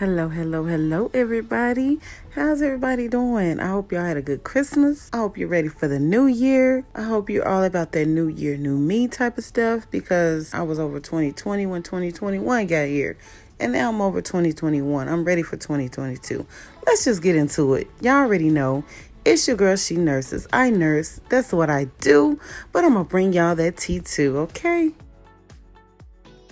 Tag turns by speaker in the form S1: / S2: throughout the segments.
S1: Hello, everybody. How's everybody doing? I hope y'all had a good Christmas. I hope you're ready for the new year. I hope you're all about that new year, new me type of stuff, because I was over 2020 when 2021 got here. And now I'm over 2021. I'm ready for 2022. Let's just get into it. Y'all already know. It's your girl, she nurses. I nurse. That's what I do. But I'm going to bring y'all that tea too, okay?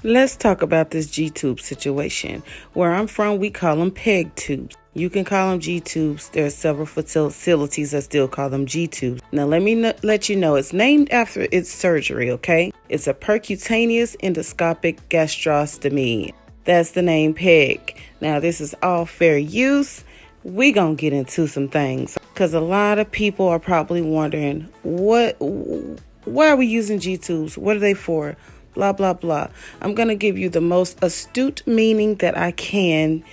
S1: Let's talk about this Gtube situation. Where I'm from, we call them Pegtubes. You can call them Gtubes. There are several facilities that still call them Gtubes. Now, let me let you know, it's named after its surgery, okay? It's a percutaneous endoscopic gastrostomy. That's the name PEG. Now, this is all fair use. We gonna get into some things because a lot of people are probably wondering, why are we using Gtubes? What are they for? Blah, blah, blah. I'm going to give you the most astute meaning that I can,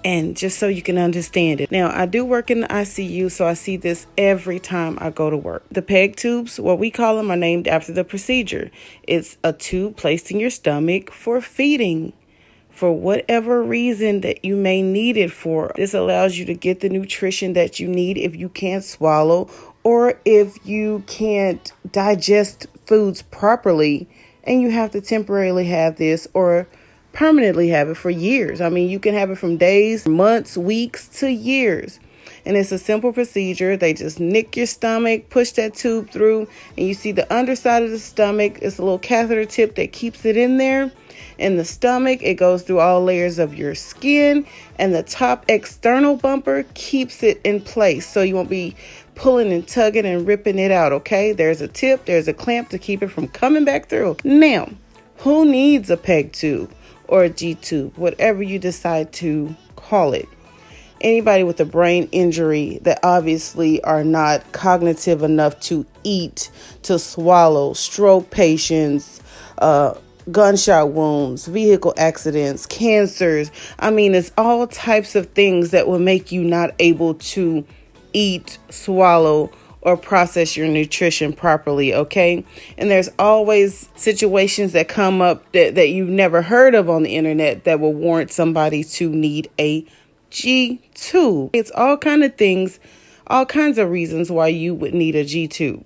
S1: and just so you can understand it. Now, I do work in the ICU, so I see this every time I go to work. The PEG tubes, what we call them, are named after the procedure. It's a tube placed in your stomach for feeding, for whatever reason that you may need it for. This allows you to get the nutrition that you need if you can't swallow or if you can't digest foods properly. And you have to temporarily have this or permanently have it for years. I mean, you can have it from days, months, weeks to years. And it's a simple procedure. They just nick your stomach, push that tube through, and you see the underside of the stomach. It's a little catheter tip that keeps it in there. In the stomach, it goes through all layers of your skin, and the top external bumper keeps it in place so you won't be pulling and tugging and ripping it out, okay? There's a tip, there's a clamp to keep it from coming back through. Now, who needs a PEG tube or a Gtube, whatever you decide to call it? Anybody with a brain injury that obviously are not cognitive enough to eat, to swallow, stroke patients, gunshot wounds, vehicle accidents, cancers. I mean, it's all types of things that will make you not able to eat, swallow, or process your nutrition properly, okay? And there's always situations that come up that you've never heard of on the internet that will warrant somebody to need a Gtube. It's all kind of things, all kinds of reasons why you would need a Gtube.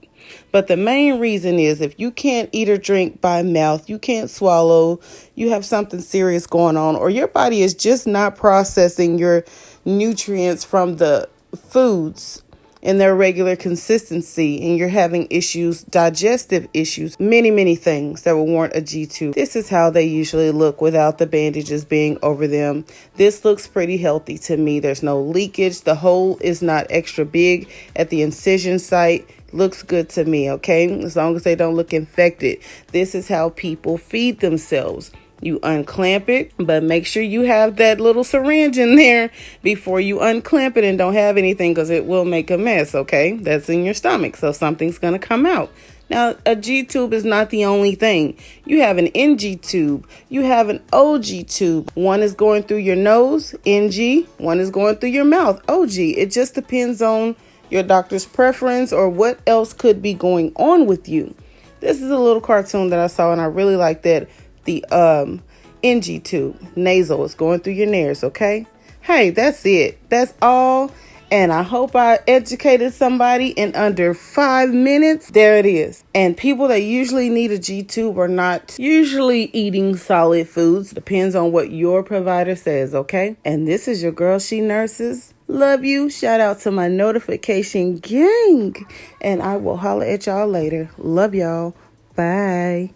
S1: But the main reason is if you can't eat or drink by mouth, you can't swallow, you have something serious going on, or your body is just not processing your nutrients from the foods in their regular consistency, and you're having issues, digestive issues, many things that will warrant a Gtube. This is how they usually look without the bandages being over them. This looks pretty healthy to me. There's no leakage. The hole is not extra big at the incision site. Looks good to me, okay? As long as they don't look infected. This is how people feed themselves. You unclamp it, but make sure you have that little syringe in there before you unclamp it, and don't have anything because it will make a mess, okay? That's in your stomach, so something's going to come out. Now, a Gtube is not the only thing. You have an ngtube. You have an ogtube. One is going through your nose, ng. One is going through your mouth, og. It just depends on your doctor's preference or what else could be going on with you. This is a little cartoon that I saw, and I really like that. The NG tube, nasal, is going through your nares, okay? Hey, that's it. That's all. And I hope I educated somebody in under 5 minutes. There it is. And people that usually need a Gtube are not usually eating solid foods. Depends on what your provider says, okay? And this is your girl, she nurses. Love you. Shout out to my notification gang. And I will holler at y'all later. Love y'all. Bye.